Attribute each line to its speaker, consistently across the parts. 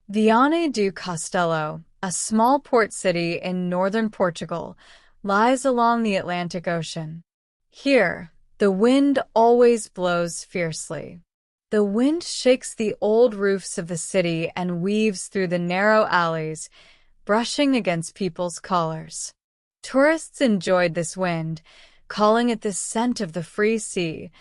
Speaker 1: Viana do Castelo, a small port city in northern Portugal, lies along the Atlantic Ocean. Here, the wind always blows fiercely. The wind shakes the old roofs of the city and weaves through the narrow alleys, brushing against people's collars. Tourists enjoyed this wind, calling it the scent of the free sea,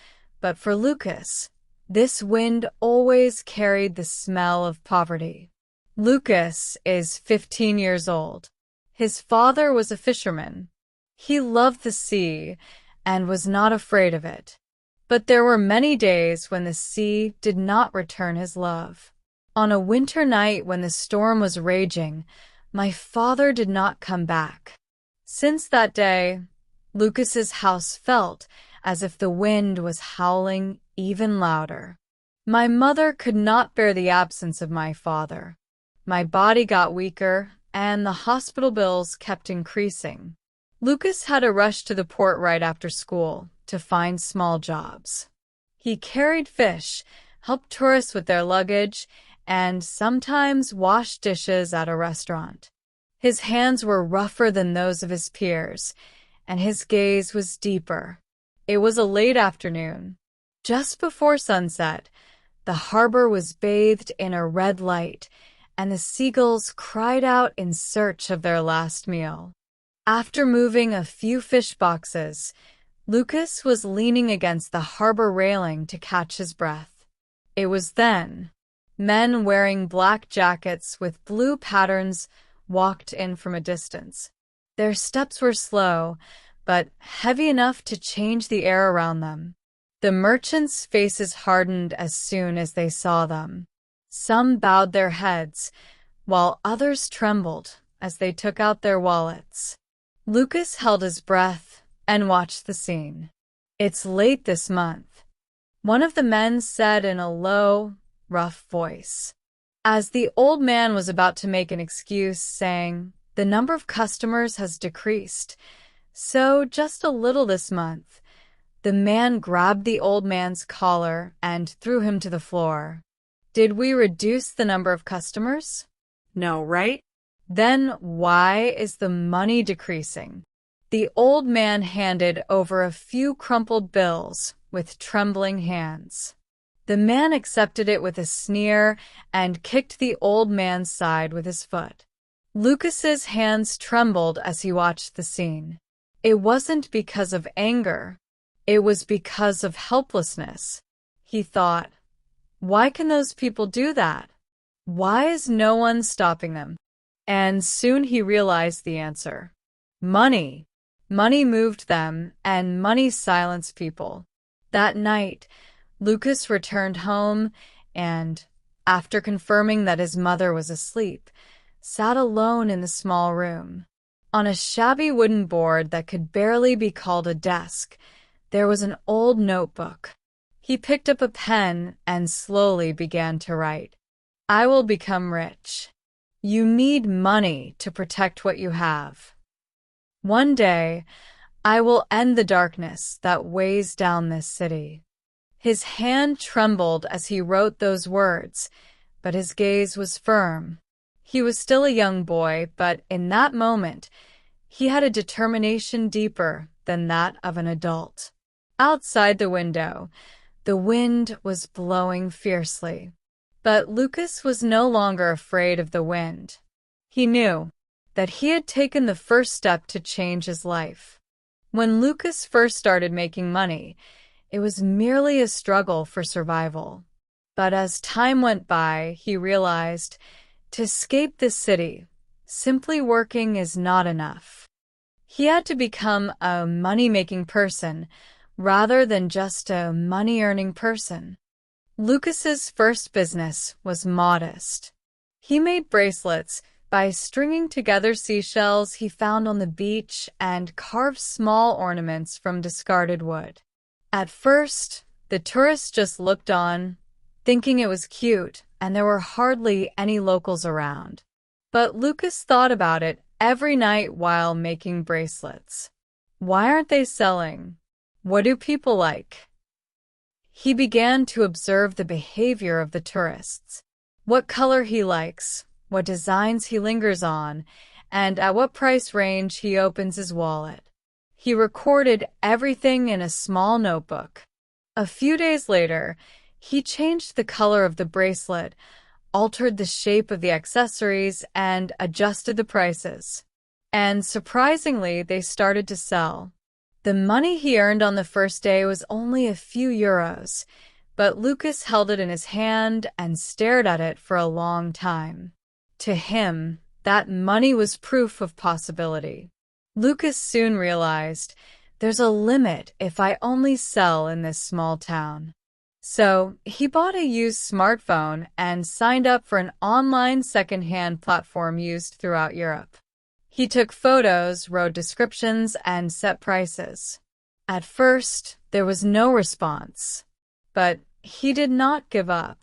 Speaker 1: but for Lucas, this wind always carried the smell of poverty. Lucas is 15 years old. His father was a fisherman. He loved the sea and was not afraid of it. But there were many days when the sea did not return his love. On a winter night when the storm was raging, my father did not come back. Since that day, Lucas's house felt as if the wind was howling even louder. My mother could not bear the absence of my father. My body got weaker, and the hospital bills kept increasing. Lucas had to rush to the port right after school to find small jobs. He carried fish, helped tourists with their luggage, and sometimes washed dishes at a restaurant. His hands were rougher than those of his peers, and his gaze was deeper. It was a late afternoon. Just before sunset, the harbor was bathed in a red light, and the seagulls cried out in search of their last meal. After moving a few fish boxes, Lucas was leaning against the harbor railing to catch his breath. It was then men wearing black jackets with blue patterns walked in from a distance. Their steps were slow, but heavy enough to change the air around them. The merchants' faces hardened as soon as they saw them. Some bowed their heads, while others trembled as they took out their wallets. Lucas held his breath and watched the scene. "It's late this month," one of the men said in a low, rough voice. As the old man was about to make an excuse, saying, "The number of customers has decreased, so just a little this month," the man grabbed the old man's collar and threw him to the floor. "Did we reduce the number of customers? No, right? Then why is the money decreasing?" The old man handed over a few crumpled bills with trembling hands. The man accepted it with a sneer and kicked the old man's side with his foot. Lucas's hands trembled as he watched the scene. It wasn't because of anger. It was because of helplessness. He thought, "Why can those people do that? Why is no one stopping them?" And soon he realized the answer. Money. Money moved them, and money silenced people. That night, Lucas returned home and, after confirming that his mother was asleep, sat alone in the small room. On a shabby wooden board that could barely be called a desk, there was an old notebook. He picked up a pen and slowly began to write. "I will become rich. You need money to protect what you have. One day, I will end the darkness that weighs down this city." His hand trembled as he wrote those words, but his gaze was firm. He was still a young boy, but in that moment, he had a determination deeper than that of an adult. Outside the window, the wind was blowing fiercely. But Lucas was no longer afraid of the wind. He knew that he had taken the first step to change his life. When Lucas first started making money, it was merely a struggle for survival. But as time went by, he realized to escape this city, simply working is not enough. He had to become a money-making person rather than just a money-earning person. Lucas's first business was modest. He made bracelets by stringing together seashells he found on the beach and carved small ornaments from discarded wood. At first, the tourists just looked on, thinking it was cute, and there were hardly any locals around. But Lucas thought about it every night while making bracelets. Why aren't they selling? What do people like? He began to observe the behavior of the tourists. what color he likes, what designs he lingers on, and at what price range he opens his wallet. He recorded everything in a small notebook. A few days later, he changed the color of the bracelet, altered the shape of the accessories, and adjusted the prices. And surprisingly, they started to sell. The money he earned on the first day was only a few euros, but Lucas held it in his hand and stared at it for a long time. To him, that money was proof of possibility. Lucas soon realized, there's a limit if I only sell in this small town. So he bought a used smartphone and signed up for an online secondhand platform used throughout Europe. He took photos, wrote descriptions, and set prices. At first, there was no response, but he did not give up.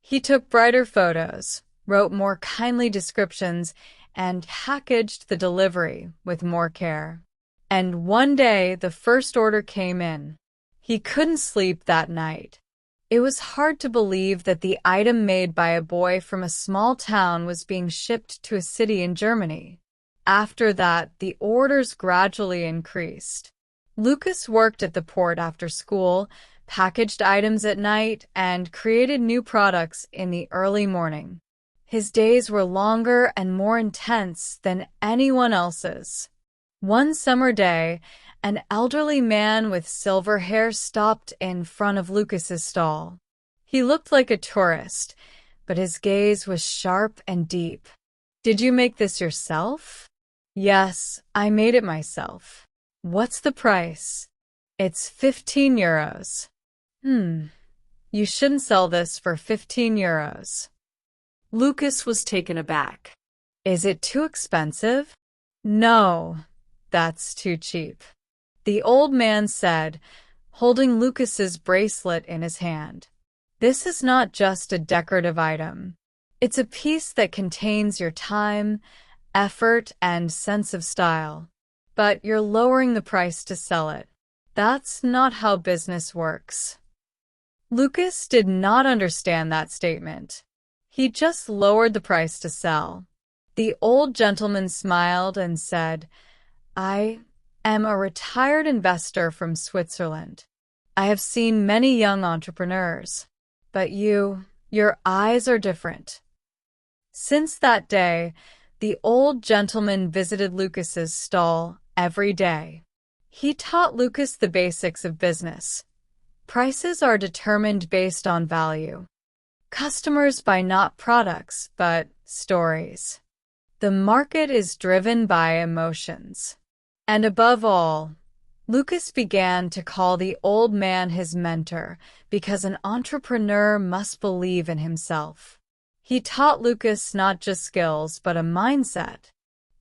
Speaker 1: He took brighter photos, wrote more kindly descriptions, and packaged the delivery with more care. And one day, the first order came in. He couldn't sleep that night. It was hard to believe that the item made by a boy from a small town was being shipped to a city in Germany. After that, the orders gradually increased. Lucas worked at the port after school, packaged items at night, and created new products in the early morning. His days were longer and more intense than anyone else's. One summer day, an elderly man with silver hair stopped in front of Lucas's stall. He looked like a tourist, but his gaze was sharp and deep. "Did you make this yourself?" "Yes, I made it myself." "What's the price?" "It's 15 euros. You shouldn't sell this for 15 euros. Lucas was taken aback. "Is it too expensive?" "No, that's too cheap," the old man said, holding Lucas's bracelet in his hand. "This is not just a decorative item. It's a piece that contains your time, effort, and sense of style. But you're lowering the price to sell it. That's not how business works." Lucas did not understand that statement. He just lowered the price to sell. The old gentleman smiled and said, "I am a retired investor from Switzerland. I have seen many young entrepreneurs, but your eyes are different." Since that day, the old gentleman visited Lucas's stall every day. He taught Lucas the basics of business. Prices are determined based on value. Customers buy not products, but stories. The market is driven by emotions. And above all, Lucas began to call the old man his mentor because an entrepreneur must believe in himself. He taught Lucas not just skills, but a mindset.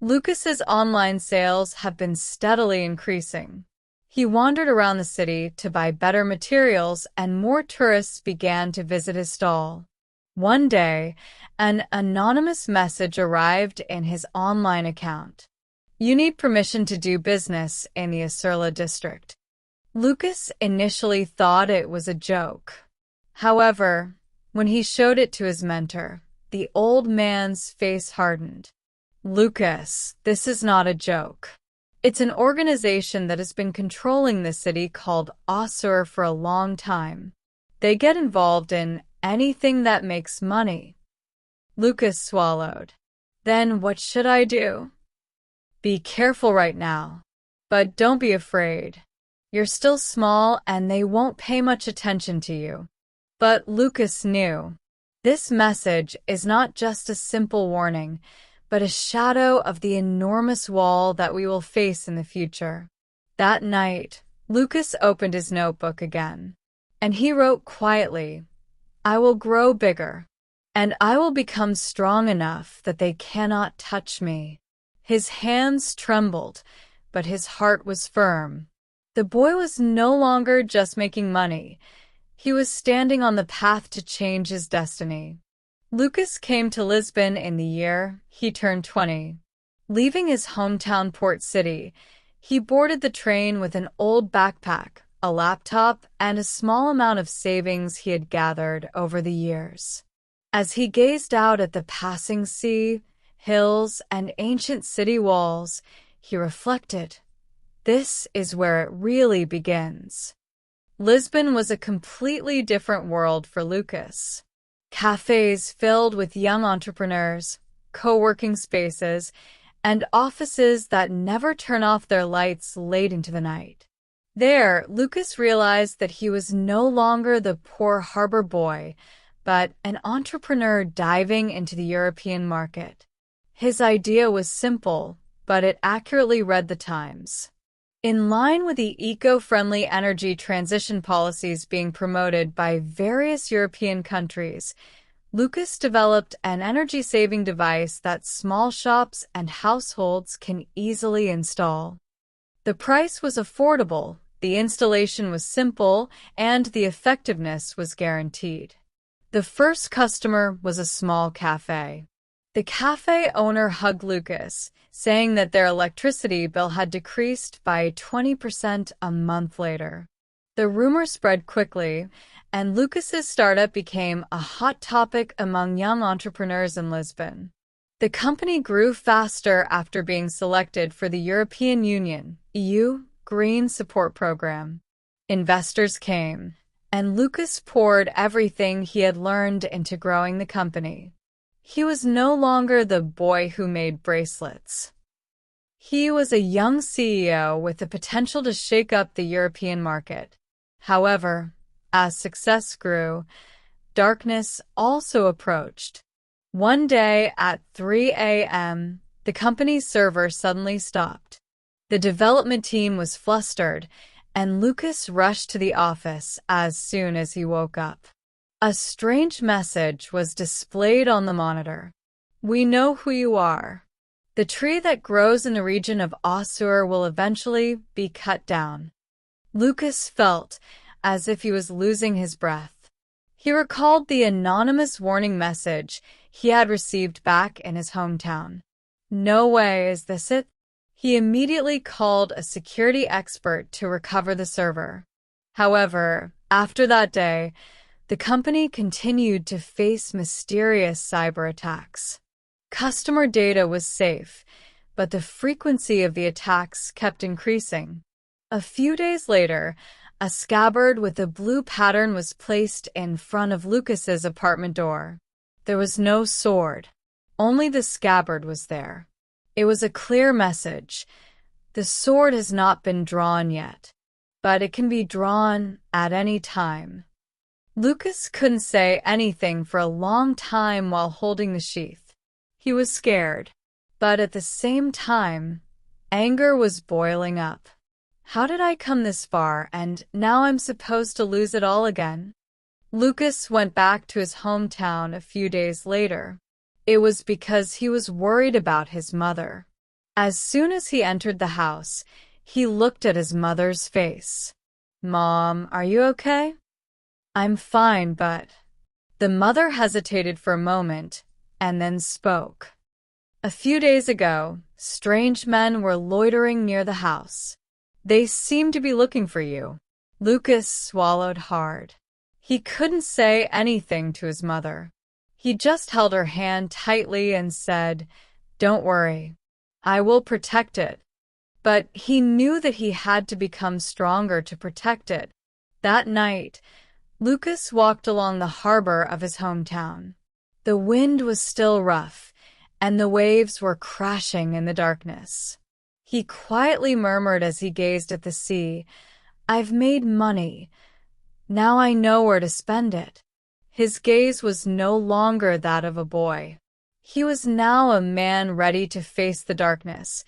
Speaker 1: Lucas's online sales have been steadily increasing. He wandered around the city to buy better materials, and more tourists began to visit his stall. One day, an anonymous message arrived in his online account. "You need permission to do business in the Asurla district." Lucas initially thought it was a joke. However, when he showed it to his mentor, the old man's face hardened. "Lucas, this is not a joke. It's an organization that has been controlling the city called Asur for a long time. They get involved in anything that makes money." Lucas swallowed. "Then what should I do?" "Be careful right now, but don't be afraid. You're still small and they won't pay much attention to you." But Lucas knew. This message is not just a simple warning, but a shadow of the enormous wall that we will face in the future. That night, Lucas opened his notebook again, and he wrote quietly, "I will grow bigger, and I will become strong enough that they cannot touch me." His hands trembled, but his heart was firm. The boy was no longer just making money. He was standing on the path to change his destiny. Lucas came to Lisbon in the year he turned 20. Leaving his hometown port city, he boarded the train with an old backpack, a laptop, and a small amount of savings he had gathered over the years. As he gazed out at the passing sea, hills, and ancient city walls, he reflected, "This is where it really begins." Lisbon was a completely different world for Lucas. Cafes filled with young entrepreneurs, co-working spaces, and offices that never turn off their lights late into the night. There, Lucas realized that he was no longer the poor harbor boy, but an entrepreneur diving into the European market. His idea was simple, but it accurately read the times. In line with the eco-friendly energy transition policies being promoted by various European countries, Lucas developed an energy-saving device that small shops and households can easily install. The price was affordable, the installation was simple, and the effectiveness was guaranteed. The first customer was a small cafe. The cafe owner hugged Lucas, saying that their electricity bill had decreased by 20% a month later. The rumor spread quickly, and Lucas's startup became a hot topic among young entrepreneurs in Lisbon. The company grew faster after being selected for the European Union (EU) Green Support Program. Investors came, and Lucas poured everything he had learned into growing the company. He was no longer the boy who made bracelets. He was a young CEO with the potential to shake up the European market. However, as success grew, darkness also approached. One day at 3 a.m., the company's server suddenly stopped. The development team was flustered, and Lucas rushed to the office as soon as he woke up. A strange message was displayed on the monitor. "We know who you are. The tree that grows in the region of Osur will eventually be cut down." Lucas felt as if he was losing his breath. He recalled the anonymous warning message he had received back in his hometown. "No way, is this it?" He immediately called a security expert to recover the server. However, after that day, the company continued to face mysterious cyber attacks. Customer data was safe, but the frequency of the attacks kept increasing. A few days later, a scabbard with a blue pattern was placed in front of Lucas's apartment door. There was no sword. Only the scabbard was there. It was a clear message. The sword has not been drawn yet, but it can be drawn at any time. Lucas couldn't say anything for a long time while holding the sheath. He was scared, but at the same time, anger was boiling up. How did I come this far, and now I'm supposed to lose it all again? Lucas went back to his hometown a few days later. It was because he was worried about his mother. As soon as he entered the house, he looked at his mother's face. "Mom, are you okay?" "I'm fine, but..." The mother hesitated for a moment and then spoke. "A few days ago, strange men were loitering near the house. They seemed to be looking for you." Lucas swallowed hard. He couldn't say anything to his mother. He just held her hand tightly and said, "Don't worry. I will protect it." But he knew that he had to become stronger to protect it. That night, Lucas walked along the harbor of his hometown. The wind was still rough, and the waves were crashing in the darkness. He quietly murmured as he gazed at the sea, "I've made money. Now I know where to spend it." His gaze was no longer that of a boy. He was now a man ready to face the darkness,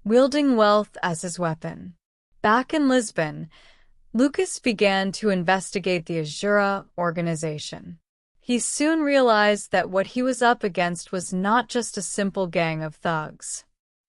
Speaker 1: wielding wealth as his weapon. Back in Lisbon, Lucas began to investigate the Azura organization. He soon realized that what he was up against was not just a simple gang of thugs.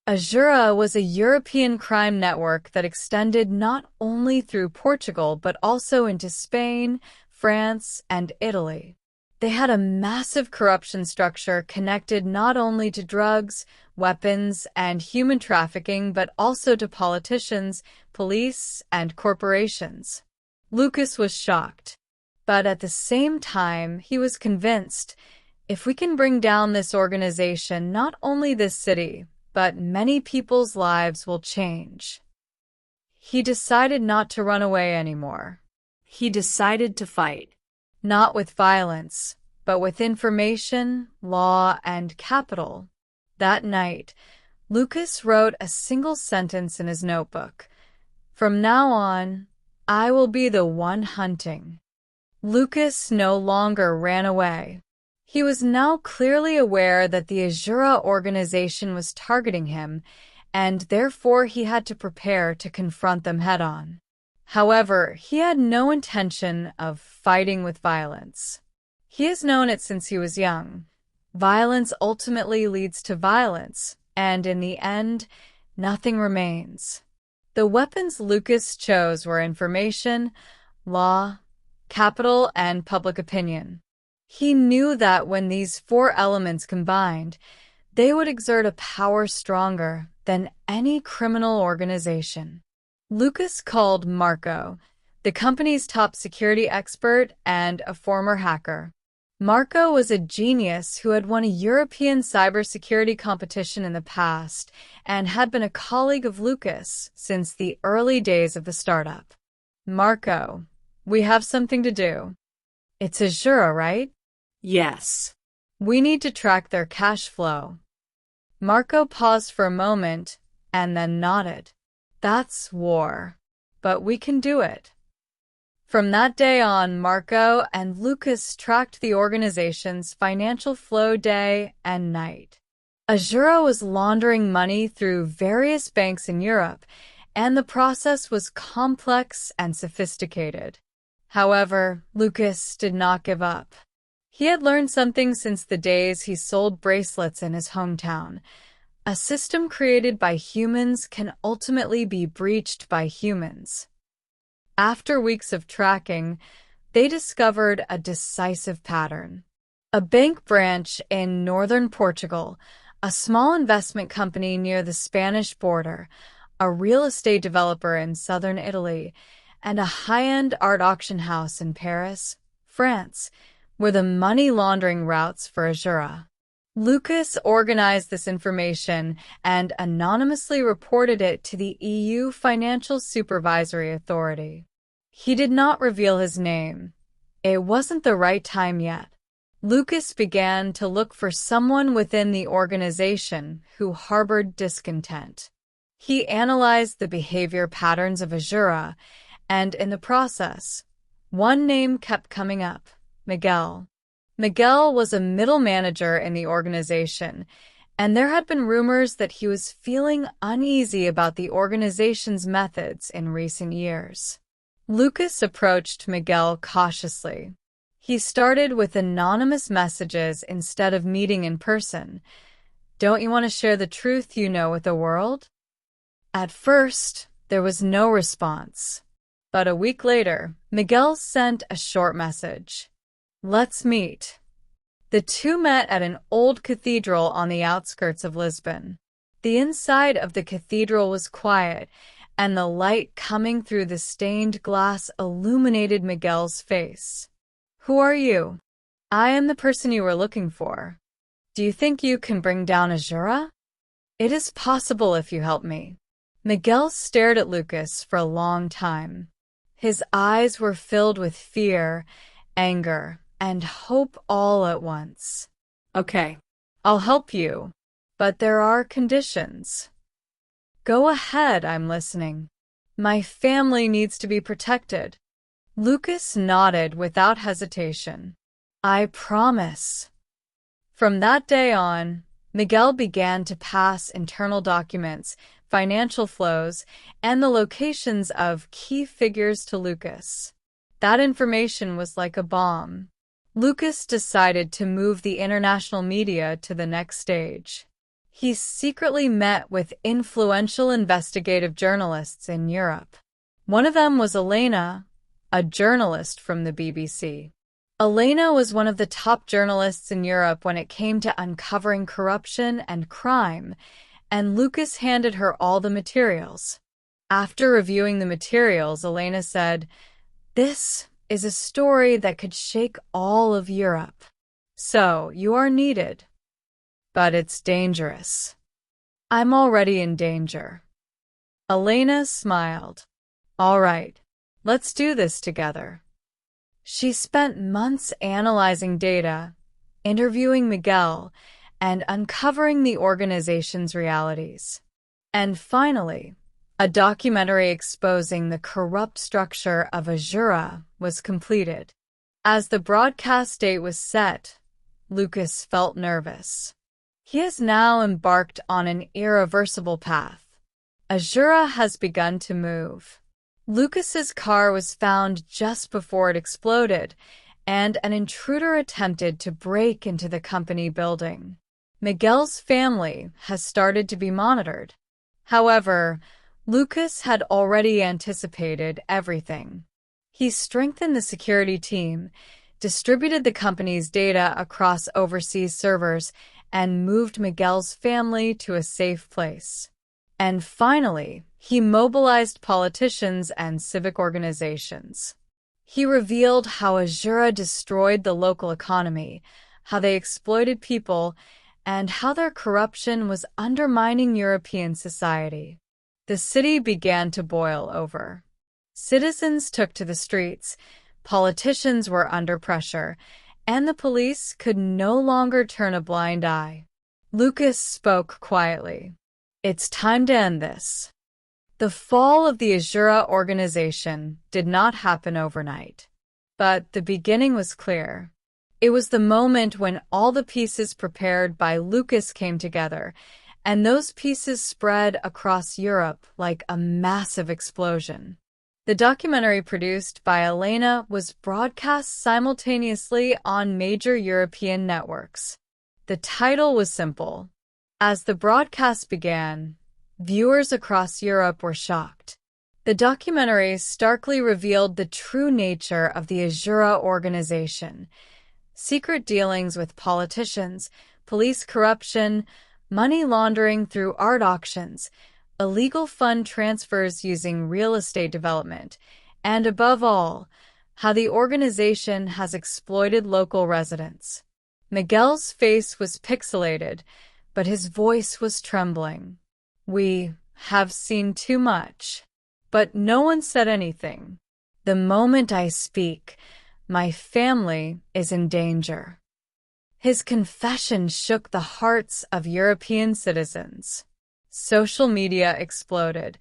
Speaker 1: Azura was a European crime network that extended not only through Portugal but also into Spain, France, and Italy. They had a massive corruption structure connected not only to drugs, weapons, and human trafficking, but also to politicians, police, and corporations. Lucas was shocked, but at the same time, he was convinced If we can bring down this organization, not only this city, but many people's lives will change. He decided not to run away anymore.
Speaker 2: He decided to fight.
Speaker 1: Not with violence, but with information, law, and capital. That night, Lucas wrote a single sentence in his notebook. From now on, I will be the one hunting. Lucas no longer ran away. He was now clearly aware that the Azura organization was targeting him, and therefore he had to prepare to confront them head-on. However, he had no intention of fighting with violence. He has known it since he was young. Violence ultimately leads to violence, and in the end, nothing remains. The weapons Lucas chose were information, law, capital, and public opinion. He knew that when these four elements combined, they would exert a power stronger than any criminal organization. Lucas called Marco, the company's top security expert and a former hacker. Marco was a genius who had won a European cybersecurity competition in the past and had been a colleague of Lucas since the early days of the startup. Marco, we have something to do. It's Azura, right?
Speaker 2: Yes.
Speaker 1: We need to track their cash flow. Marco paused for a moment and then nodded. That's war, but we can do it. From that day on, Marco and Lucas tracked the organization's financial flow day and night. Azura was laundering money through various banks in Europe, and the process was complex and sophisticated. However, Lucas did not give up. He had learned something since the days he sold bracelets in his hometown. A system created by humans can ultimately be breached by humans. After weeks of tracking, they discovered a decisive pattern. A bank branch in northern Portugal, a small investment company near the Spanish border, a real estate developer in southern Italy, and a high-end art auction house in Paris, France, were the money laundering routes for Azura. Lucas organized this information and anonymously reported it to the EU Financial Supervisory Authority. He did not reveal his name. It wasn't the right time yet. Lucas began to look for someone within the organization who harbored discontent. He analyzed the behavior patterns of Azura, and in the process, one name kept coming up: Miguel. Miguel was a middle manager in the organization, and there had been rumors that he was feeling uneasy about the organization's methods in recent years. Lucas approached Miguel cautiously. He started with anonymous messages instead of meeting in person. Don't you want to share the truth you know with the world? At first, there was no response. But a week later, Miguel sent a short message. Let's meet. The two met at an old cathedral on the outskirts of Lisbon. The inside of the cathedral was quiet, and the light coming through the stained glass illuminated Miguel's face. Who are you? I am the person you were looking for. Do you think you can bring down Azura? It is possible if you help me. Miguel stared at Lucas for a long time. His eyes were filled with fear, anger, and hope all at once.
Speaker 2: Okay.
Speaker 1: I'll help you, but there are conditions. Go ahead, I'm listening. My family needs to be protected. Lucas nodded without hesitation. I promise. From that day on, Miguel began to pass internal documents, financial flows, and the locations of key figures to Lucas. That information was like a bomb. Lucas decided to move the international media to the next stage. He secretly met with influential investigative journalists in Europe. One of them was Elena, a journalist from the BBC. Elena was one of the top journalists in Europe when it came to uncovering corruption and crime, and Lucas handed her all the materials. After reviewing the materials, Elena said, "This is a story that could shake all of Europe." So, you are needed. But it's dangerous. I'm already in danger. Elena smiled. All right, let's do this together. She spent months analyzing data, interviewing Miguel, and uncovering the organization's realities. And finally, a documentary exposing the corrupt structure of Azura was completed. As the broadcast date was set, Lucas felt nervous. He has now embarked on an irreversible path. Azura has begun to move. Lucas's car was found just before it exploded, and an intruder attempted to break into the company building. Miguel's family has started to be monitored. However, Lucas had already anticipated everything. He strengthened the security team, distributed the company's data across overseas servers, and moved Miguel's family to a safe place. And finally, he mobilized politicians and civic organizations. He revealed how Azura destroyed the local economy, how they exploited people, and how their corruption was undermining European society. The city began to boil over. Citizens took to the streets, politicians were under pressure, and the police could no longer turn a blind eye. Lucas spoke quietly. It's time to end this. The fall of the Azura organization did not happen overnight. But the beginning was clear. It was the moment when all the pieces prepared by Lucas came together, and those pieces spread across Europe like a massive explosion. The documentary produced by Elena was broadcast simultaneously on major European networks. The title was simple. As the broadcast began, viewers across Europe were shocked. The documentary starkly revealed the true nature of the Azura organization: secret dealings with politicians, police corruption, money laundering through art auctions, illegal fund transfers using real estate development, and above all, how the organization has exploited local residents. Miguel's face was pixelated, but his voice was trembling. We have seen too much. But no one said anything. The moment I speak, my family is in danger. His confession shook the hearts of European citizens. Social media exploded,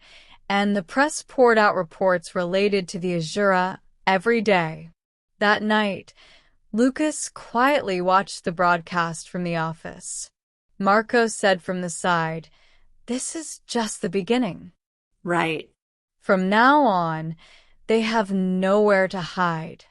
Speaker 1: and the press poured out reports related to the Azura every day. That night, Lucas quietly watched the broadcast from the office. Marco said from the side, "This is just the beginning."
Speaker 2: Right.
Speaker 1: From now on, they have nowhere to hide.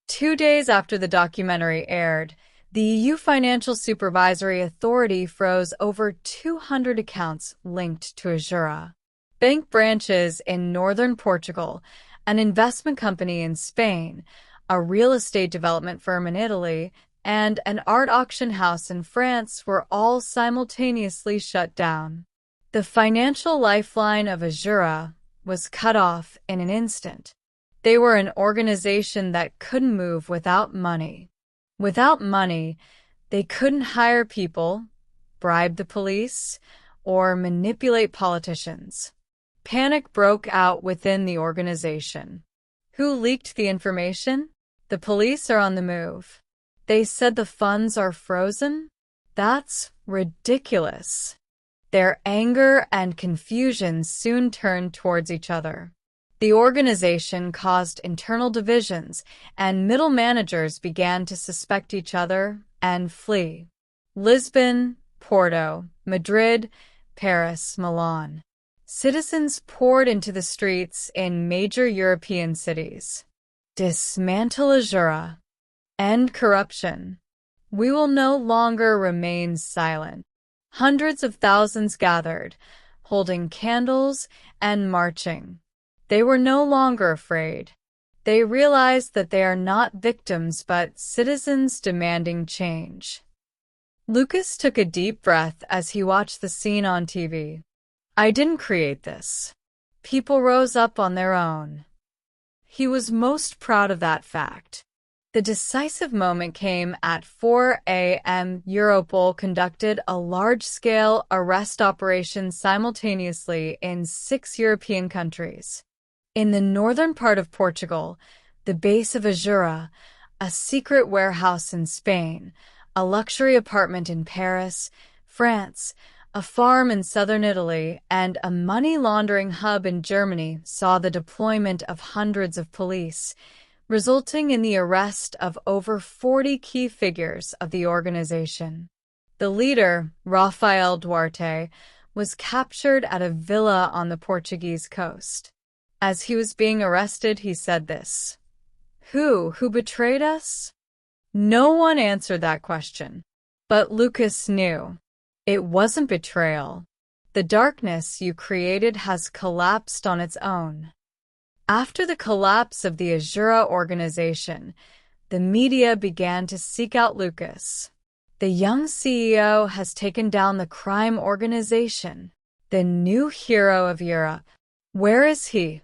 Speaker 1: 2 days after the documentary aired, the EU Financial Supervisory Authority froze over 200 accounts linked to Azura. Bank branches in northern Portugal, an investment company in Spain, a real estate development firm in Italy, and an art auction house in France were all simultaneously shut down. The financial lifeline of Azura was cut off in an instant. They were an organization that couldn't move without money. Without money, they couldn't hire people, bribe the police, or manipulate politicians. Panic broke out within the organization. Who leaked the information? The police are on the move. They said the funds are frozen? That's ridiculous. Their anger and confusion soon turned towards each other. The organization caused internal divisions, and middle managers began to suspect each other and flee. Lisbon, Porto, Madrid, Paris, Milan. Citizens poured into the streets in major European cities. Dismantle Azura. End corruption. We will no longer remain silent. Hundreds of thousands gathered, holding candles and marching. They were no longer afraid. They realized that they are not victims but citizens demanding change. Lucas took a deep breath as he watched the scene on TV. I didn't create this. People rose up on their own. He was most proud of that fact. The decisive moment came at 4 a.m. Europol conducted a large-scale arrest operation simultaneously in 6 European countries. In the northern part of Portugal, the base of Azura, a secret warehouse in Spain, a luxury apartment in Paris, France, a farm in southern Italy, and a money laundering hub in Germany saw the deployment of hundreds of police, resulting in the arrest of over 40 key figures of the organization. The leader, Rafael Duarte, was captured at a villa on the Portuguese coast. As he was being arrested, he said this: Who betrayed us? No one answered that question. But Lucas knew. It wasn't betrayal. The darkness you created has collapsed on its own. After the collapse of the Azura organization, the media began to seek out Lucas. The young CEO has taken down the crime organization, the new hero of Europe. Where is he?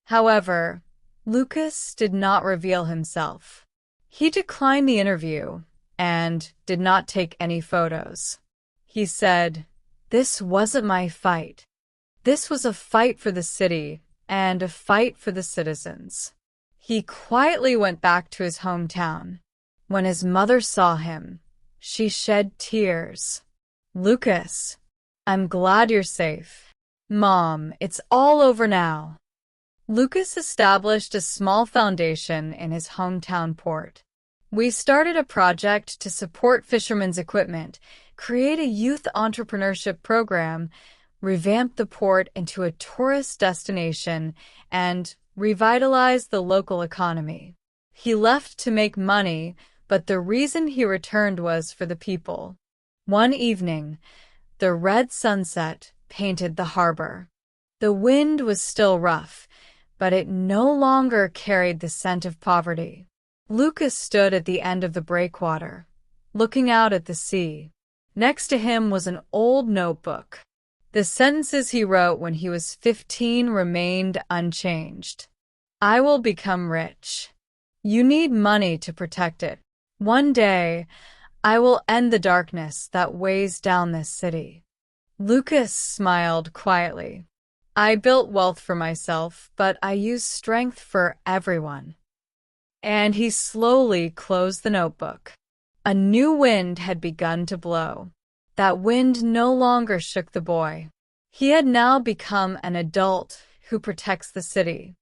Speaker 1: However, Lucas did not reveal himself. He declined the interview and did not take any photos. He said, "This wasn't my fight. This was a fight for the city and a fight for the citizens." He quietly went back to his hometown. When his mother saw him, she shed tears. "Lucas, I'm glad you're safe." "Mom, it's all over now." Lucas established a small foundation in his hometown port. "We started a project to support fishermen's equipment, create a youth entrepreneurship program, revamp the port into a tourist destination, and revitalize the local economy." He left to make money, but the reason he returned was for the people. One evening, the red sunset painted the harbor. The wind was still rough, but it no longer carried the scent of poverty. Lucas stood at the end of the breakwater, looking out at the sea. Next to him was an old notebook. The sentences he wrote when he was 15 remained unchanged. "I will become rich. You need money to protect it. One day, I will end the darkness that weighs down this city." Lucas smiled quietly. "I built wealth for myself, but I used strength for everyone." And he slowly closed the notebook. A new wind had begun to blow. That wind no longer shook the boy. He had now become an adult who protects the city.